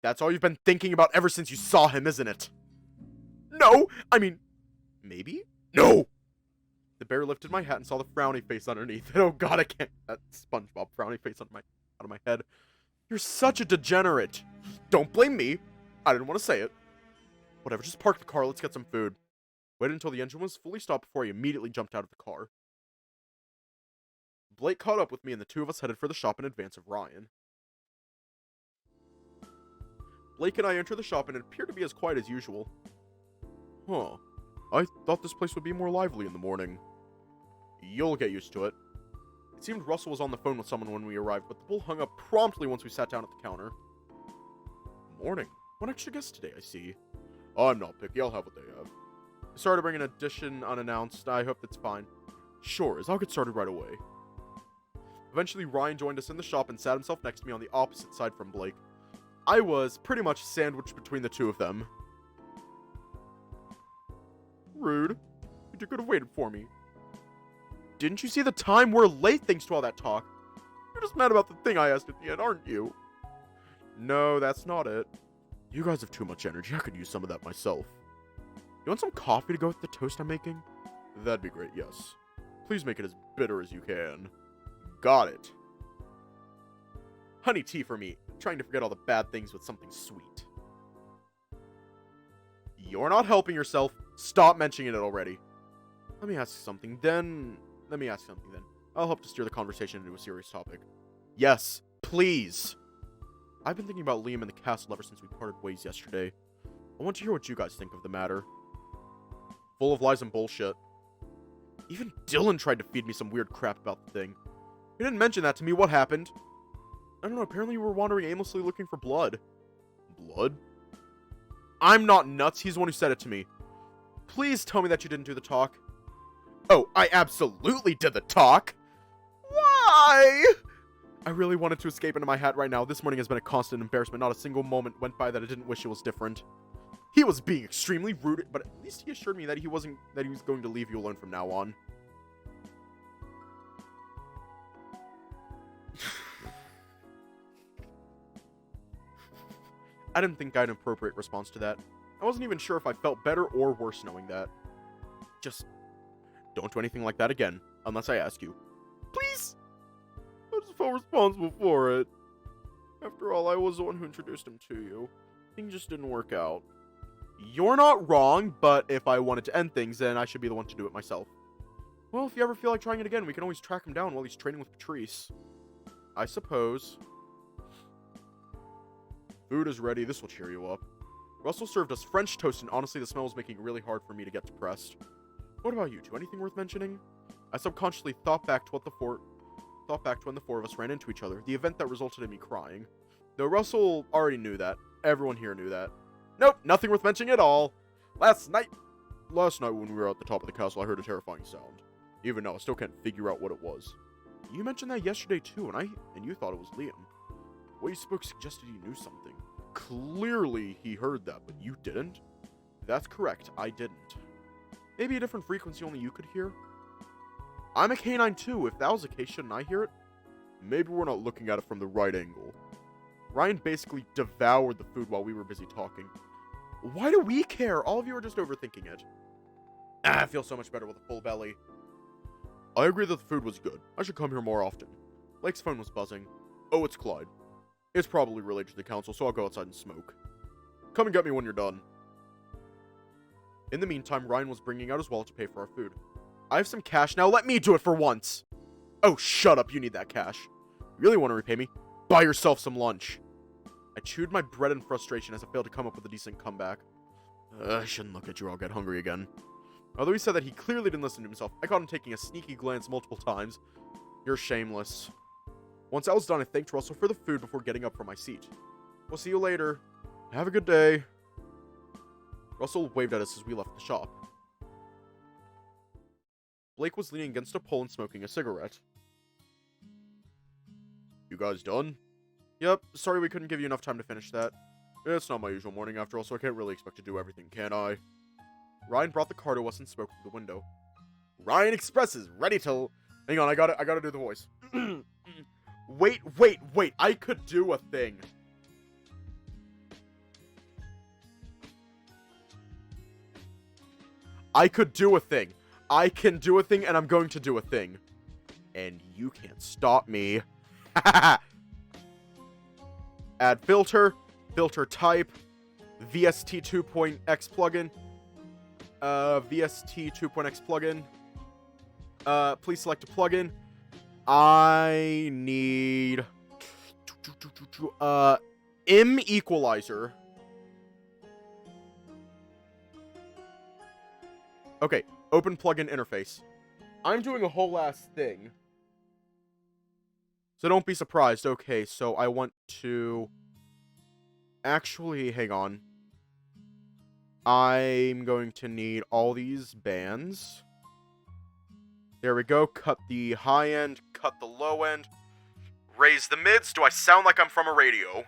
That's all you've been thinking about ever since you saw him, isn't it? No! I mean, maybe? No! The bear lifted my hat and saw the frowny face underneath it. Oh god, I can't. That SpongeBob frowny face out of my head. You're such a degenerate. Don't blame me. I didn't want to say it. Whatever, just park the car. Let's get some food. Waited until the engine was fully stopped before I immediately jumped out of the car. Blake caught up with me, and the two of us headed for the shop in advance of Ryan. Blake and I entered the shop, and it appeared to be as quiet as usual. Huh. I thought this place would be more lively in the morning. You'll get used to it. It seemed Russell was on the phone with someone when we arrived, but the bull hung up promptly once we sat down at the counter. Morning. One extra guest today, I see. I'm not picky, I'll have what they have. Sorry to bring an addition unannounced. I hope that's fine. Sure, I'll get started right away. Eventually, Ryan joined us in the shop and sat himself next to me on the opposite side from Blake. I was pretty much sandwiched between the two of them. Rude. You could have waited for me. Didn't you see the time? We're late thanks to all that talk. You're just mad about the thing I asked at the end, aren't you? No, that's not it. You guys have too much energy. I could use some of that myself. You want some coffee to go with the toast I'm making? That'd be great, yes. Please make it as bitter as you can. Got it. Honey tea for me. Trying to forget all the bad things with something sweet. You're not helping yourself. Stop mentioning it already. Let me ask something then. I'll help to steer the conversation into a serious topic. Yes, please. I've been thinking about Liam and the castle ever since we parted ways yesterday. I want to hear what you guys think of the matter. Full of lies and bullshit. Even Dylan tried to feed me some weird crap about the thing. He didn't mention that to me. What happened? I don't know, apparently you were wandering aimlessly looking for blood. Blood? I'm not nuts, he's the one who said it to me. Please tell me that you didn't do the talk. Oh, I absolutely did the talk! Why? I really wanted to escape into my hat right now. This morning has been a constant embarrassment. Not a single moment went by that I didn't wish it was different. He was being extremely rude, but at least he assured me that he was going to leave you alone from now on. I didn't think I had an appropriate response to that. I wasn't even sure if I felt better or worse knowing that. Just don't do anything like that again, unless I ask you. Please? I just felt responsible for it. After all, I was the one who introduced him to you. Things just didn't work out. You're not wrong, but if I wanted to end things, then I should be the one to do it myself. Well, if you ever feel like trying it again, we can always track him down while he's training with Patrice. I suppose. Food is ready. This will cheer you up. Russell served us French toast, and honestly, the smell was making it really hard for me to get depressed. What about you two? Anything worth mentioning? I subconsciously thought back to when the four of us ran into each other, the event that resulted in me crying. Though Russell already knew that. Everyone here knew that. Nope, nothing worth mentioning at all. Last night when we were at the top of the castle, I heard a terrifying sound. Even now, I still can't figure out what it was. You mentioned that yesterday too, and you thought it was Liam. The way you spoke suggested you knew something. Clearly, he heard that, but you didn't? That's correct, I didn't. Maybe a different frequency only you could hear? I'm a canine too. If that was the case, shouldn't I hear it? Maybe we're not looking at it from the right angle. Ryan basically devoured the food while we were busy talking. Why do we care? All of you are just overthinking it. I feel so much better with a full belly. I agree that the food was good. I should come here more often. Blake's phone was buzzing. Oh, it's Clyde. It's probably related to the council, so I'll go outside and smoke. Come and get me when you're done. In the meantime, Ryan was bringing out his wallet to pay for our food. I have some cash now. Let me do it for once. Oh, shut up. You need that cash. You really want to repay me? Buy yourself some lunch. I chewed my bread in frustration as I failed to come up with a decent comeback. I shouldn't look at you or I'll get hungry again. Although he said that he clearly didn't listen to himself, I caught him taking a sneaky glance multiple times. You're shameless. Once I was done, I thanked Russell for the food before getting up from my seat. We'll see you later. Have a good day. Russell waved at us as we left the shop. Blake was leaning against a pole and smoking a cigarette. You guys done? Yep, sorry we couldn't give you enough time to finish that. It's not my usual morning after all, so I can't really expect to do everything, can I? Ryan brought the car to us and spoke through the window. Ryan Express is ready to... Hang on, I gotta do the voice. Wait, I could do a thing. I could do a thing. I can do a thing, and I'm going to do a thing. And you can't stop me. Add filter, filter type, VST 2.x plugin, VST 2.x plugin. Please select a plugin. I need M equalizer. Okay, open plugin interface. I'm doing a whole ass thing. So don't be surprised. Okay, so I want to... Actually, hang on. I'm going to need all these bands. There we go. Cut the high end, cut the low end. Raise the mids. Do I sound like I'm from a radio?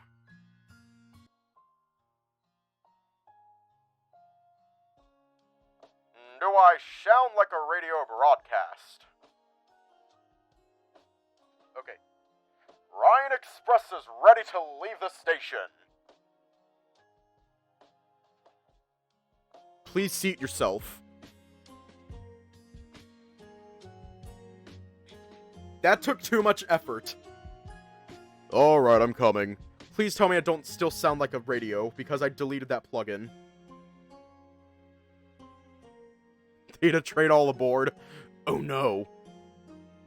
Do I sound like a radio broadcast? express is ready to leave the station. Please seat yourself. That took too much effort. Alright, I'm coming. Please tell me I don't still sound like a radio, because I deleted that plugin. Data train all aboard. Oh no.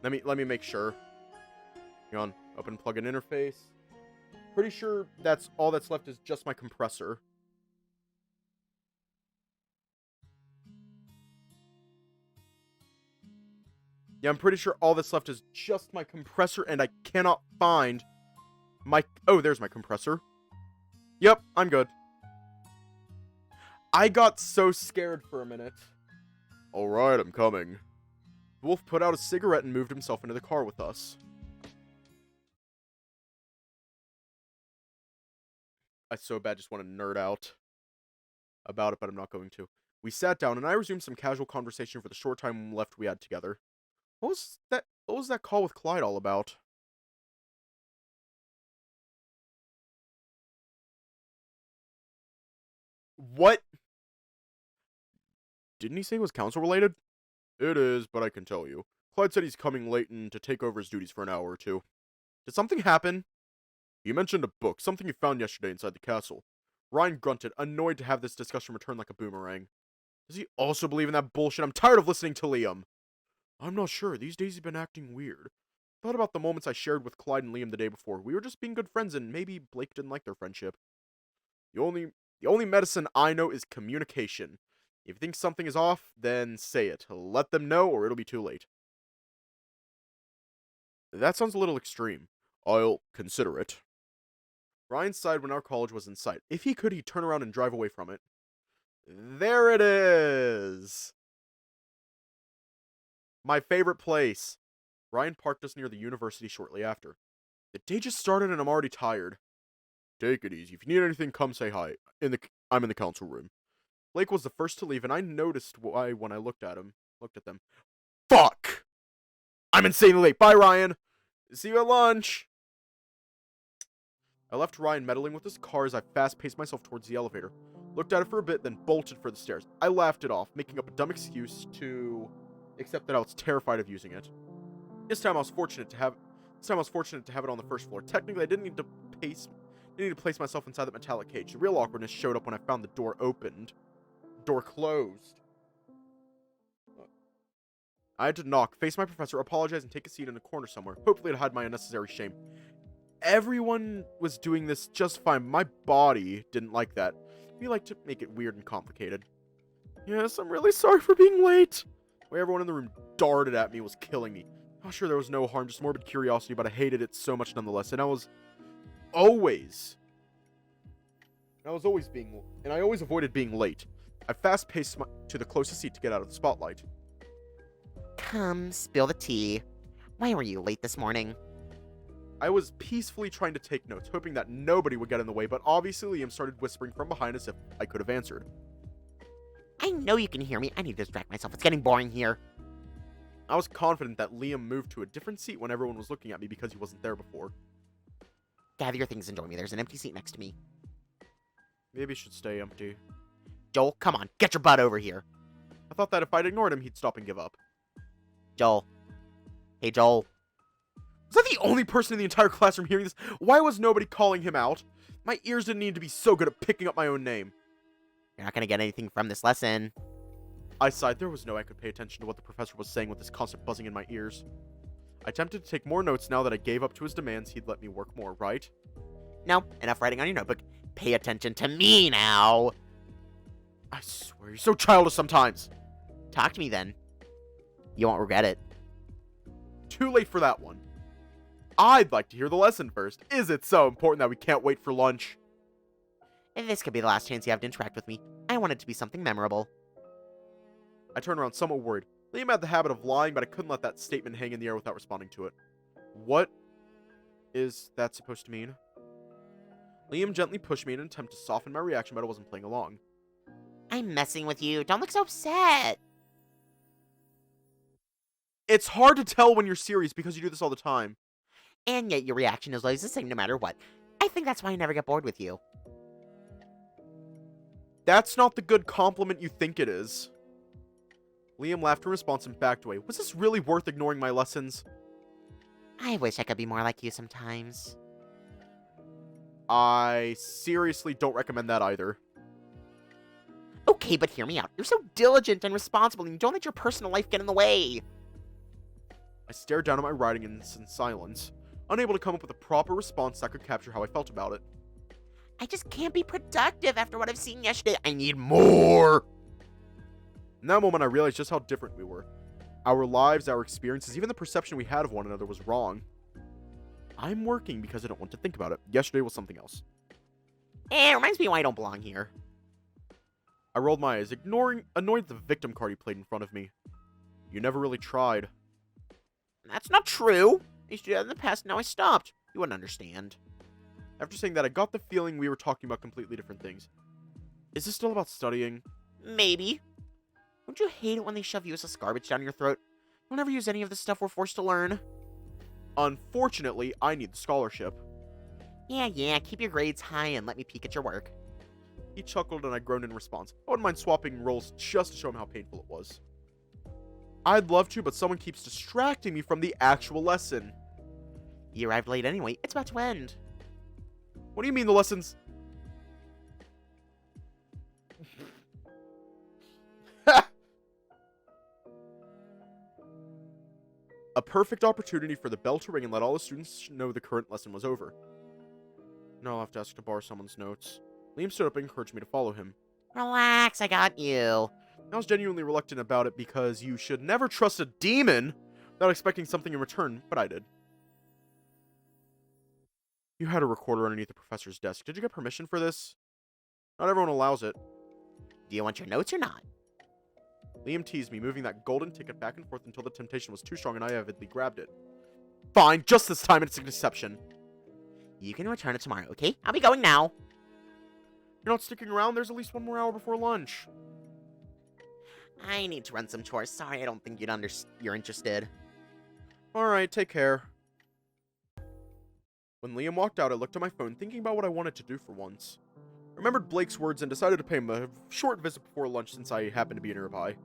Let me make sure. Hang on. Open plugin interface. Pretty sure that's all that's left is just my compressor. Yeah, I'm pretty sure all that's left is just my compressor, and I cannot find my... Oh, there's my compressor. Yep, I'm good. I got so scared for a minute. Alright, I'm coming. The wolf put out a cigarette and moved himself into the car with us. I so bad just want to nerd out about it, but I'm not going to. We sat down, and I resumed some casual conversation for the short time left we had together. What was that call with Clyde all about? What? Didn't he say it was council related? It is, but I can tell you. Clyde said he's coming late and to take over his duties for an hour or two. Did something happen? You mentioned a book, something you found yesterday inside the castle. Ryan grunted, annoyed to have this discussion return like a boomerang. Does he also believe in that bullshit? I'm tired of listening to Liam. I'm not sure. These days he's been acting weird. Thought about the moments I shared with Clyde and Liam the day before. We were just being good friends, and maybe Blake didn't like their friendship. The only medicine I know is communication. If you think something is off, then say it. Let them know, or it'll be too late. That sounds a little extreme. I'll consider it. Ryan sighed when our college was in sight. If he could, he'd turn around and drive away from it. There it is! My favorite place. Ryan parked us near the university shortly after. The day just started and I'm already tired. Take it easy. If you need anything, come say hi. I'm in the council room. Blake was the first to leave, and I noticed why when I looked at them. Fuck! I'm insanely late. Bye, Ryan. See you at lunch. I left Ryan meddling with his car as I fast-paced myself towards the elevator. Looked at it for a bit, then bolted for the stairs. I laughed it off, making up a dumb excuse to accept that I was terrified of using it. This time I was fortunate to have it on the first floor. Technically, I didn't need to place myself inside that metallic cage. The real awkwardness showed up when I found the door closed. I had to knock, face my professor, apologize, and take a seat in a corner somewhere, hopefully to hide my unnecessary shame. Everyone was doing this just fine. My body didn't like that. We like to make it weird and complicated. Yes, I'm really sorry for being late. The way everyone in the room darted at me was killing me. I'm sure there was no harm, just morbid curiosity, but I hated it so much nonetheless, and I always avoided being late. I fast-paced to the closest seat to get out of the spotlight. Come, spill the tea. Why were you late this morning? I was peacefully trying to take notes, hoping that nobody would get in the way, but obviously Liam started whispering from behind as if I could have answered. I know you can hear me. I need to distract myself. It's getting boring here. I was confident that Liam moved to a different seat when everyone was looking at me because he wasn't there before. Gather your things and join me. There's an empty seat next to me. Maybe it should stay empty. Joel, come on. Get your butt over here. I thought that if I'd ignored him, he'd stop and give up. Joel. Hey, Joel. Was that the only person in the entire classroom hearing this? Why was nobody calling him out? My ears didn't need to be so good at picking up my own name. You're not going to get anything from this lesson. I sighed. There was no way I could pay attention to what the professor was saying with this constant buzzing in my ears. I attempted to take more notes now that I gave up to his demands. He'd let me work more, right? No, enough writing on your notebook. Pay attention to me now. I swear, you're so childish sometimes. Talk to me then. You won't regret it. Too late for that one. I'd like to hear the lesson first. Is it so important that we can't wait for lunch? And this could be the last chance you have to interact with me. I want it to be something memorable. I turned around somewhat worried. Liam had the habit of lying, but I couldn't let that statement hang in the air without responding to it. What is that supposed to mean? Liam gently pushed me in an attempt to soften my reaction, but I wasn't playing along. I'm messing with you. Don't look so upset. It's hard to tell when you're serious because you do this all the time. And yet your reaction is always the same no matter what. I think that's why I never get bored with you. That's not the good compliment you think it is. Liam laughed in response and backed away. Was this really worth ignoring my lessons? I wish I could be more like you sometimes. I seriously don't recommend that either. Okay, but hear me out. You're so diligent and responsible, and you don't let your personal life get in the way. I stared down at my writing in silence, unable to come up with a proper response that could capture how I felt about it. I just can't be productive after what I've seen yesterday. I need more. In that moment, I realized just how different we were. Our lives, our experiences, even the perception we had of one another was wrong. I'm working because I don't want to think about it. Yesterday was something else. It reminds me why I don't belong here. I rolled my eyes, annoyed the victim card he played in front of me. You never really tried. That's not true. I used to do that in the past, now I stopped. You wouldn't understand. After saying that, I got the feeling we were talking about completely different things. Is this still about studying? Maybe. Don't you hate it when they shove useless garbage down your throat? You'll never use any of the stuff we're forced to learn. Unfortunately, I need the scholarship. Yeah, keep your grades high and let me peek at your work. He chuckled and I groaned in response. I wouldn't mind swapping roles just to show him how painful it was. I'd love to, but someone keeps distracting me from the actual lesson. You arrived late anyway. It's about to end. What do you mean the lesson's... A perfect opportunity for the bell to ring and let all the students know the current lesson was over. Now I'll have to ask to borrow someone's notes. Liam stood up and encouraged me to follow him. Relax, I got you. I was genuinely reluctant about it because you should never trust a demon without expecting something in return, but I did. You had a recorder underneath the professor's desk. Did you get permission for this? Not everyone allows it. Do you want your notes or not? Liam teased me, moving that golden ticket back and forth until the temptation was too strong and I avidly grabbed it. Fine, just this time it's an exception. You can return it tomorrow, okay? I'll be going now. You're not sticking around? There's at least one more hour before lunch. I need to run some chores. Sorry, I don't think you're interested. Alright, take care. When Liam walked out, I looked at my phone, thinking about what I wanted to do for once. I remembered Blake's words and decided to pay him a short visit before lunch since I happened to be nearby.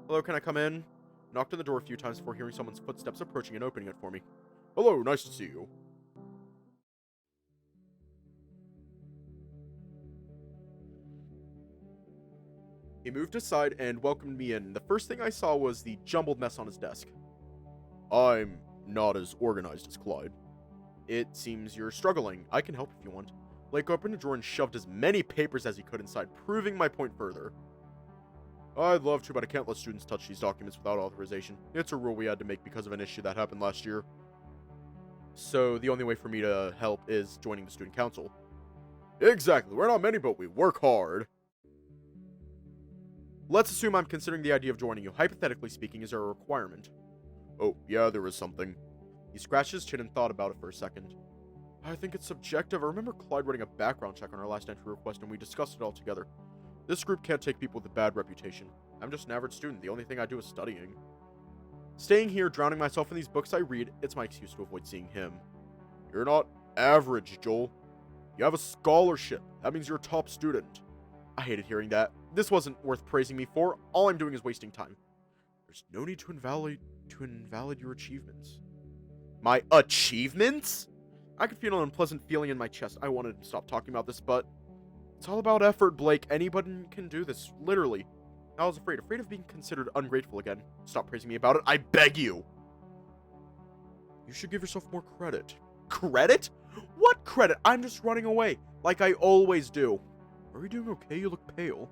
Hello, can I come in? I knocked on the door a few times before hearing someone's footsteps approaching and opening it for me. Hello, nice to see you. He moved aside and welcomed me in. The first thing I saw was the jumbled mess on his desk. I'm not as organized as Clyde. It seems you're struggling. I can help if you want. Blake opened a drawer and shoved as many papers as he could inside, proving my point further. I'd love to, but I can't let students touch these documents without authorization. It's a rule we had to make because of an issue that happened last year. So the only way for me to help is joining the student council. Exactly. We're not many, but we work hard. Let's assume I'm considering the idea of joining you. Hypothetically speaking, is there a requirement? Oh, yeah, there is something. He scratched his chin and thought about it for a second. I think it's subjective. I remember Clyde running a background check on our last entry request, and we discussed it all together. This group can't take people with a bad reputation. I'm just an average student. The only thing I do is studying. Staying here, drowning myself in these books I read, it's my excuse to avoid seeing him. You're not average, Joel. You have a scholarship. That means you're a top student. I hated hearing that. This wasn't worth praising me for. All I'm doing is wasting time. There's no need to invalidate your achievements. My achievements? I could feel an unpleasant feeling in my chest. I wanted to stop talking about this, but it's all about effort, Blake. Anybody can do this, literally. I was afraid of being considered ungrateful again. Stop praising me about it, I beg you. You should give yourself more credit. Credit? What credit? I'm just running away, like I always do. Are you doing okay? You look pale.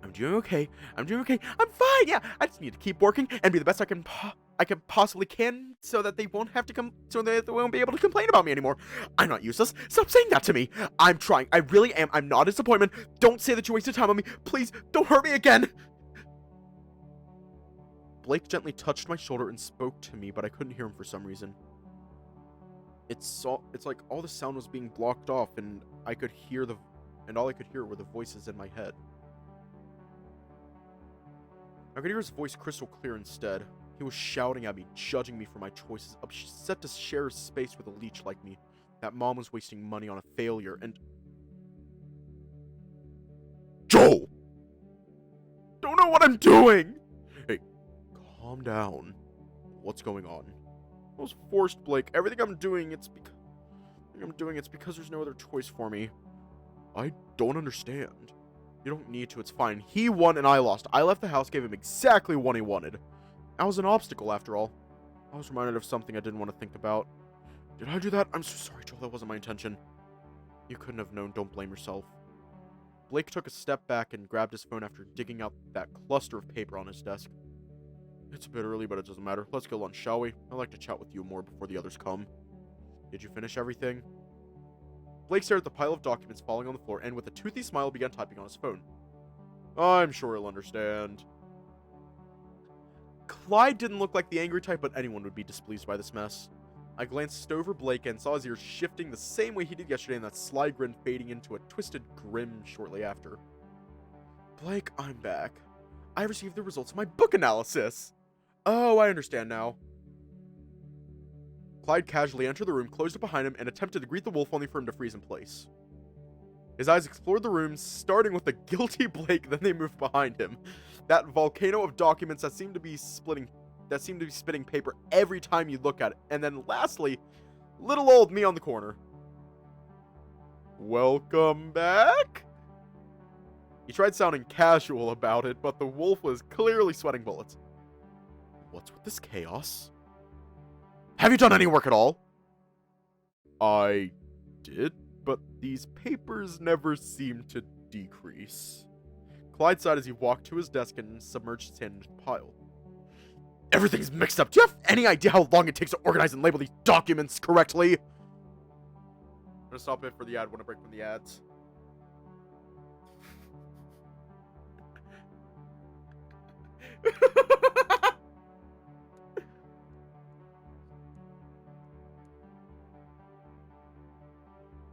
I'm doing okay. I'm fine. Yeah, I just need to keep working and be the best I can possibly can, so that they won't have to so that they won't be able to complain about me anymore. I'm not useless. Stop saying that to me. I'm trying. I really am. I'm not a disappointment. Don't say that you wasted time on me. Please, don't hurt me again. Blake gently touched my shoulder and spoke to me, but I couldn't hear him for some reason. It's like all the sound was being blocked off, and all I could hear were the voices in my head. I could hear his voice crystal clear instead. He was shouting at me, judging me for my choices, upset to share his space with a leech like me. That mom was wasting money on a failure, and... Joel! Don't know what I'm doing! Hey, calm down. What's going on? I was forced, Blake. Everything I'm doing, it's because there's no other choice for me. I don't understand. You don't need to, it's fine. He won and I lost. I left the house, gave him exactly what he wanted. I was an obstacle, after all. I was reminded of something I didn't want to think about. Did I do that? I'm so sorry, Joel. That wasn't my intention. You couldn't have known. Don't blame yourself. Blake took a step back and grabbed his phone after digging out that cluster of paper on his desk. It's a bit early, but it doesn't matter. Let's go lunch, shall we? I'd like to chat with you more before the others come. Did you finish everything? Blake stared at the pile of documents falling on the floor and with a toothy smile began typing on his phone. I'm sure he'll understand. Clyde didn't look like the angry type, but anyone would be displeased by this mess. I glanced over Blake and saw his ears shifting the same way he did yesterday, and that sly grin fading into a twisted grin shortly after. Blake, I'm back. I received the results of my book analysis. Oh, I understand now. Clyde casually entered the room, closed it behind him, and attempted to greet the wolf only for him to freeze in place. His eyes explored the room, starting with the guilty Blake, then they moved behind him. That volcano of documents that seemed to be spitting paper every time you look at it. And then lastly, little old me on the corner. Welcome back? He tried sounding casual about it, but the wolf was clearly sweating bullets. What's with this chaos? Have you done any work at all? I did, but these papers never seem to decrease. Clyde sighed as he walked to his desk and submerged his hand into the pile. Everything's mixed up. Do you have any idea how long it takes to organize and label these documents correctly? I'm gonna stop it for the ad. Want to break from the ads?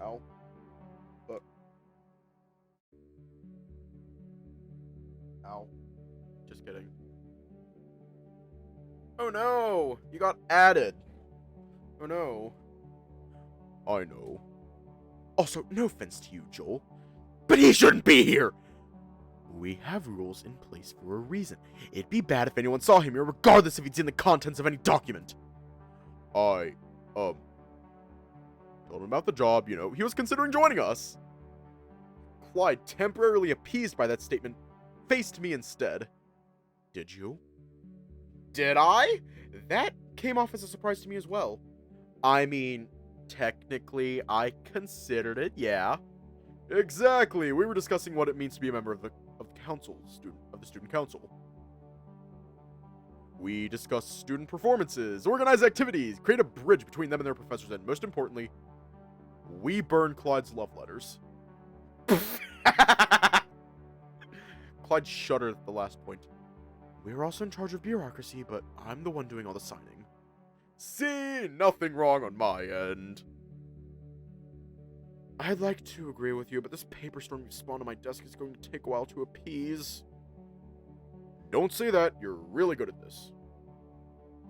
Ow. Look. Ow. Just kidding. Oh no! You got added. Oh no. I know. Also, no offense to you, Joel, but he shouldn't be here! We have rules in place for a reason. It'd be bad if anyone saw him here, regardless if he'd seen the contents of any document. Told him about the job, you know. He was considering joining us. Clyde, temporarily appeased by that statement, faced me instead. Did you? Did I? That came off as a surprise to me as well. I mean, technically, I considered it, yeah. Exactly. We were discussing what it means to be a member of the student council. We discussed student performances, organize activities, create a bridge between them and their professors, and most importantly, we burned Clyde's love letters. Clyde shuddered at the last point. We're also in charge of bureaucracy, but I'm the one doing all the signing. See, nothing wrong on my end. I'd like to agree with you, but this paper storm you've spawned on my desk is going to take a while to appease. Don't say that. You're really good at this.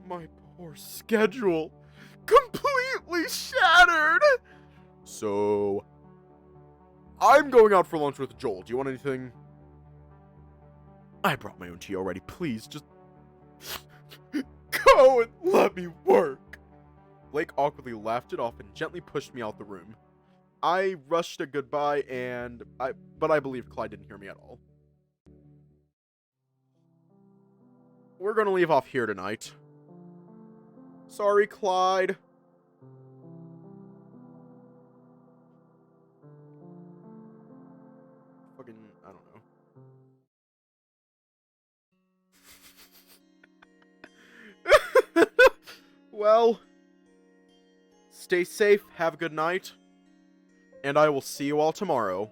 My poor schedule. Completely shattered! So, I'm going out for lunch with Joel. Do you want anything? I brought my own tea already. Please, just go and let me work. Blake awkwardly laughed it off and gently pushed me out the room. I rushed a goodbye but I believe Clyde didn't hear me at all. We're gonna leave off here tonight. Sorry, Clyde. Fucking, I don't know. Well, stay safe, have a good night, and I will see you all tomorrow.